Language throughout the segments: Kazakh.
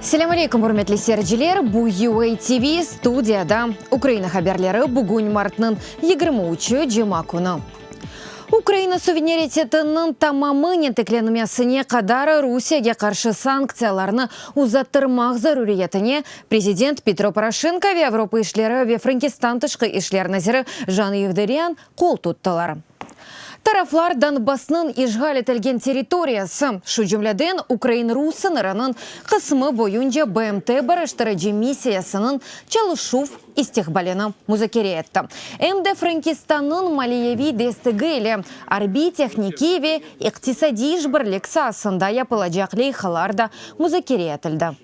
Селам алейкум, урметли серджилер, бу UA TV студияда. Украина хаберлері бүгін мартның 23 жема күні. Украина суверенитетінің тамамы текленмесіне қадары Русияге қаршы санкцияларны узаттырмақ заруриетіне президент Петро Порошенко ве Европа ишлері ве Франкистан тышқы ишлер назирі Жан Евдериан қол туттылар. Тарафлар Донбассның ишғал етілген территориясы. Шу жүмледен Украин русынырының қысымы бойынша БМТ барыштыры миссиясының чалышув истихбалені музакере етті. МД Франкистанның Малиеви дестігілі арби техники ве иқтисади жбірлік сасында япылажақлей халарда музакере етілді.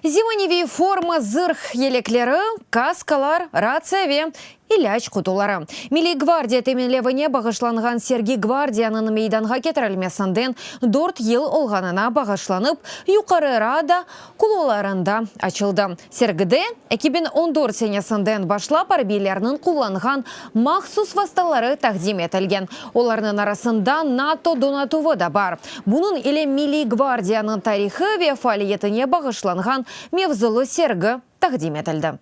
Зиманеви форма зырх елеклері, каскалар, рация ве иляч кутулары. Милли гвардия теменлевіне бағышланған Сергей гвардияның мейданға кетірілмесінден дорт ел олғанына бағышланып, юқары рада кулуларында açıldı. Сергіде 2014 сенесінден башлап арбилерінің құланған мақсус васталары тақдим етілген. Оларының арасында НАТО донатуы да бар. Бұның еле Милли гвардияның тарихы ве фалиетіне бағышланған мевзылы сергі тақдим етілді.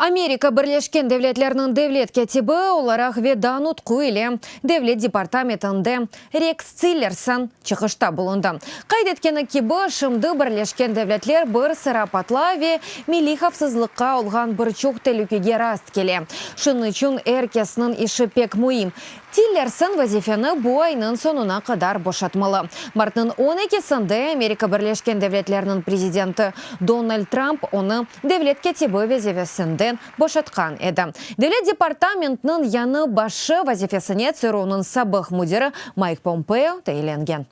Америка Бірлешкен Девлетлерінің Девлет кетібі оларақ ведан ұтқу еле Девлет департаментінде Рекс Циллерсон чықышта болынды. Қайдеткені кебі шымды Бірлешкен Девлетлер бір сырапатла ве милли хавсызлыққа олған бір чоқ тәлікеге раст келе. Шыны чун әркесінің іші пек мұйым. Тиллерсон вазифені бұ айның сонына қадар бошатмалы. Мартның 12-сінде Америка Бірлешкен Девлетлерінің президенті Дональд Трамп оны Девлет кетібі вазифесінден бошатқан еді. Девлет департаментінің яны башы вазифесіне церуның сабық мұдері Майк Помпео тәйленген.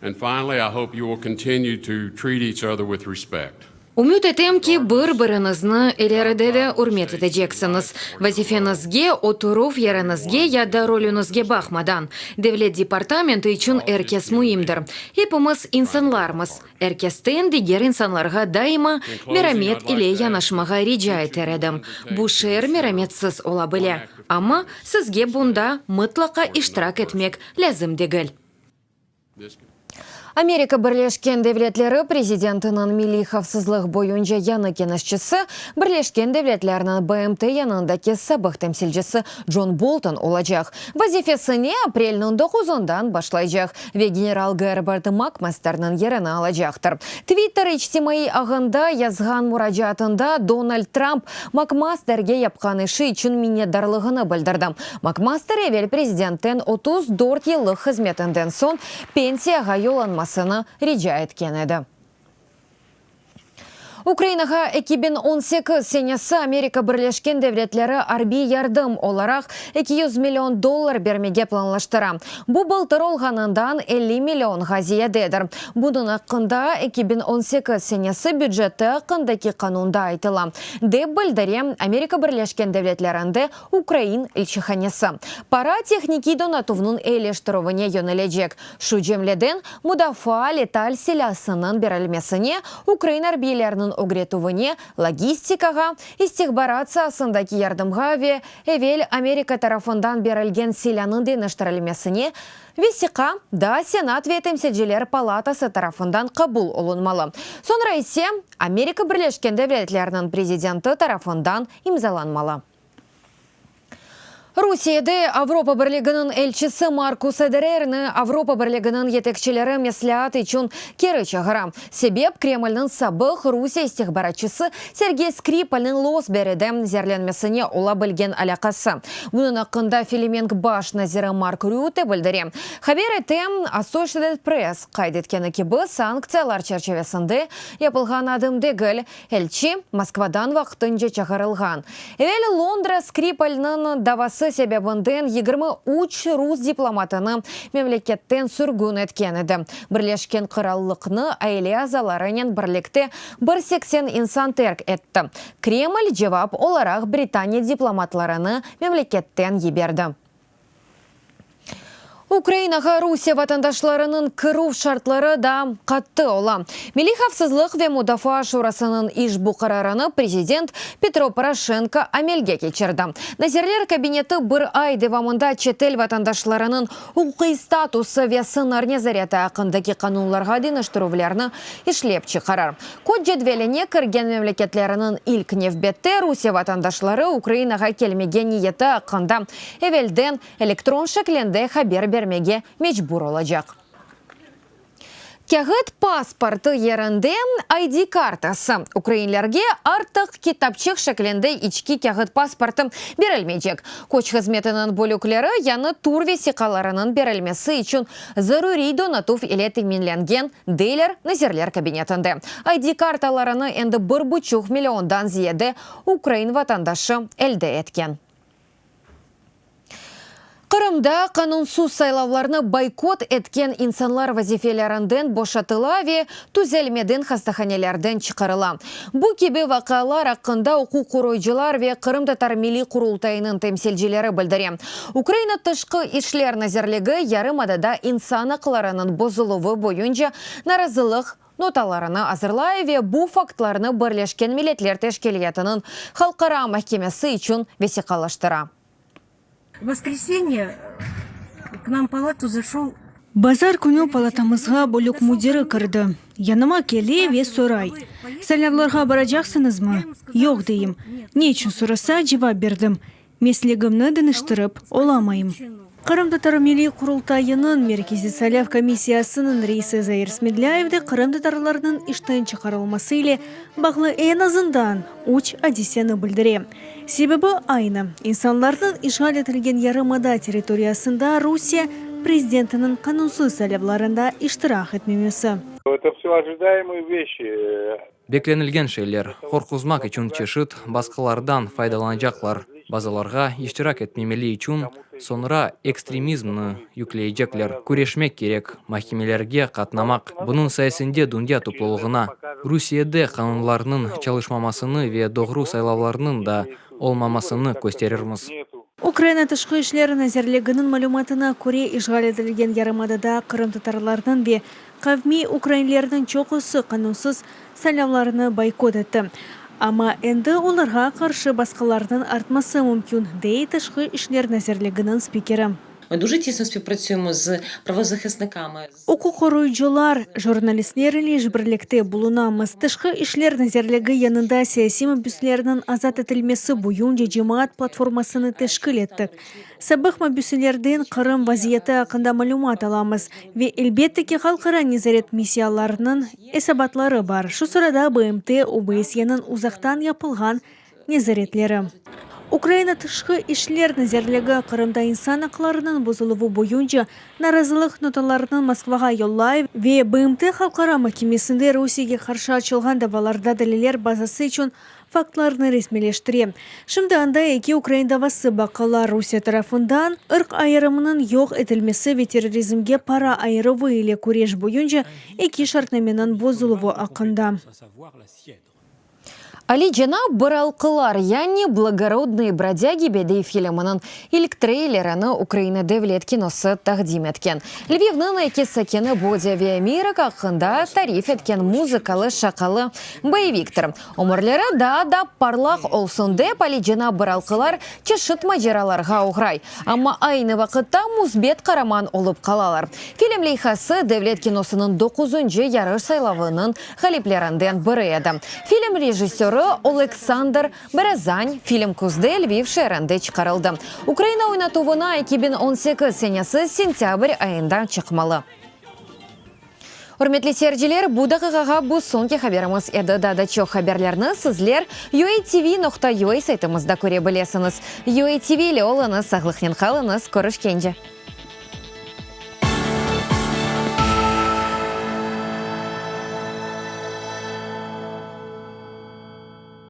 And finally, I hope you will continue to treat each other with respect. Умют етемки бір-біріңізні әлерідегі үрмет етежексіңіз. Вазифенізге, отуров еріңізге яда роліңізге бақмадан. Девлет департаменті үшін әркес мұйымдыр. Епіміз инсанлармыз. Әркестен дегер инсанларға дайыма мерамет иле янашмаға риджа етередім. Бұ шер мераметсіз ола біле. Ама сізге бұнда мұтлақа иштирак етмек ләзім дегіл. Америка Бірлешкен Девлетлері президентінің милли хавсызлық бойынша яны кенішчісі, Бірлешкен Девлетлерінің БМТ янындаки сабық тәмсілжісі Джон Болтон олачақ. Вазифесіне апрельның 9-дан башлайжақ ве генерал Герберт Макмастерның еріні алачақтыр. Твиттер ичтимаи ағында язған мұражатында Дональд Трамп Макмастерге япқан іші үшін миннетдарлығыны білдірді. Макмастер евел президенттен 34 еллық қызметінден сон пенсияға йоланмасыны риджа еткен еді. Украинаға 2018 сенесі Америка Бірлешкен Девлетлері арби ярдым оларақ $200 миллион бермеге планлаштыра. Бұ былтыр олғанындан 50 миллион ғазия дедір. Бұдың ақында 2018 сенесі бюджеті ақындаки қанунда айтыла. Деп білдіре Америка Бірлешкен Девлетлерінде Украин илчіханесі. Пара техники донатувның елештіруіне йөнележек. Шу жемледен Мудафа леталь селясының берілмесіне Украин арбийлерінің огретувыне, логистикаға, истихбарациясындаки ярдымға ве эвел Америка тарафындан берілген селянын деніштірілмесіне весіқа да Сенат ве темсілжелер палатасы тарафындан қабыл олынмалы. Сонра есе Америка Бірлешкен Девлетлерінің президенті тарафындан имзаланмалы. Русияде Авропа Бірлігінің әлчісі Маркус Эдерерні Авропа Бірлігінің етекчілері меслят üçün кері чағыра. Себеп Кремльның сабық Русия истихбаратчысы Сергей Скрипальның лос береді зерленмесіне ола білген алақасы. Бұның ақында Филименг баш назиры Марк Рюте білдіре. Хабер етем Associated Press қайдеткені кебі санкциялар черчевесінде епілған адымдегіл әлчі Москвадан вақтынже чағырылған. Евелі Лондра Скрипальның давасы себебінден 23 рус дипломатыны мемлекеттен сүргін еткен еді. Бірлешкен қыраллықны айле азаларының бірлікте 180 инсан терк етті. Кремль жевап оларақ Британия дипломатларыны мемлекеттен еберді. Украинаға Русия ватандашларының кіру шартлары да қатты ола. Милли хавсызлық ве мудафа шурасының иш бұқарараны президент Петро Порошенко амелге кечірді. Назерлер кабинеті бір ай девамында четел ватандашларының ұқи статусы ве сынарне заряты ақындaki қануларға деніштірувлеріні ишлеп чықарар. Код жедвеліне кірген мемлекетлерінің ilk невбетті Русия ватандашлары Украинаға келмеген ниеті ақында евелден электрон шекленде хабер бермеге мечбур олacak. Кәғыт паспорты ерінде ID картасы. Украинлерге артық китапчық шекленде ички кәғыт паспорты берілмейдек. Коч қызметінің бөліклері яны тур весиқаларының берілмесі үшін зарури донатув илеті минленген дейлер назерлер кабинетінде. ID карталарыны енді 1,5 миллиондан зиеді Украин ватандашы әлді еткен. Қырымда қанунсыз сайлауларны бойкот еткен инсанлар вазифелерінден бошатыла ве түзелмеден хастаханелерден чықарыла. Бұ кебе вақалар ақында оқу құройжылар ве Қырым татар милли құрултайының темселжілері білдіре. Украина тышқы ишлер назерлігі ярым адада инсан ақыларының бозылуы бойынша наразылық ноталарыны азырлай ве бұ фактларыны бірлешкен милетлер тешкелиетінің халқара мәхкемесі үшін весиқалаштыра. В воскресенье к нам в палату зашел. Базар күні палатамызға бөлік мудиры кірді. Яныма келе ве сорай. Сайлауларға баражақсыныз-мы? Жоқ дейім. Не үшін сұраса жауап бердім. Меслегімні дыныштырып оламайым. Қырым татар милли құрултайының меркези сайлау комиссиясының рейсі Заир Смедляевді Қырым татарларының іштен чықарылмасы иле бағлы en azından уч адисияны білдіре. Себебі айны. Инсанлардың işgal етілген ярымада территориясында Русия президентінің қанунсыз сайлауларында иштирак етмемесі. Это все ожидаемые вещи. Бекленілген шейлер, қорқызмақ үшін чешіт, басқалардан файдаланжақлар. Базаларға иштирак етмемели үшін sonra экстремизмны yükleyecekler. Күрешмек керек, mahkemelerге қатнамақ. Бұның сайысында дүния топлылығына, Русияда қанунларының çalışmamasını ve doğru сайлауларының да olmamasını gösterirmiz. Украина тышқы ішлері назерлігінің малюматына көре işgal етілген ярымадада Қырым татарларының ве қавми украинлердің чоқысы қанунсыз сайлауларыны бойкот етті. Ама енді оларға қаршы басқалардың артмасы мүмкін, дей тышқы ішлер назерлігінің спикері. Ми дуже тісно співпрацюємо з правозахисниками. Оқу қоройжылар, журналистлерілі жібірлікте бұлынамыз. Тышқы ішлер назерлігі янында саяси мүбіслерінің азат етілмесі бойынша жемаат платформасыны тешкіл еттік. Сабық мүбіслерден Қырым вазиеті ақында малюмат аламыз. Ве әлбеттіке халқара незарет миссияларының есабатлары бар. Шу сырада БМТ ОБС-янын ұзақтан япылған незаретлері. Украина тышқы ішлер назерлігі Қырымда инсан ақларының бұзылуы бойынша наразылық ноталарының Москваға йоллай ве БМТ халқара мекемесінде Русияге қаршы açылған даваларда дәлелер базасы үшін фактларны ресмелештіре. Шымды андай эки Украиндавасы бақылар Русия тарафындан ырқ айырымының жоқ етілмесі ве терроризмге пара айырывы иле көреш бойынша эки шартнаменің бұзылуы ақында. Алиджина «Быралқылар», яғни «Благородные бродяги» бедей фильмінің ilk трейлеріні Украина девлет киносы тақдим еткен. Львивның эки сакені Бодя Виамира қақында тариф еткен музыкалы шақалы боевиктір. Омырлері да парлақ олсын деп Алиджина «Быралқылар» чешіт мажераларға ұғрай. Амма айны вақытта музбет қараман олып қалалар. Фильм лейхасы девлет киносының 9-шы ярыш сайлавының ғалиплерінден бірі еді. Фильм режиссері Александр Березань фильм күзде Львив шерінде чықарылды. Украина ойнатуына 2018 сенесі сентябрь айында чықмалы. Урметлі серджелер, бұдағыға бұл сонке хаберіміз еді дадачо хаберлерні сізлер UATV.ua сайтымызда көре білесіңіз. UATV ле олыңыз, сағлықен қалыңыз, көрішкенде.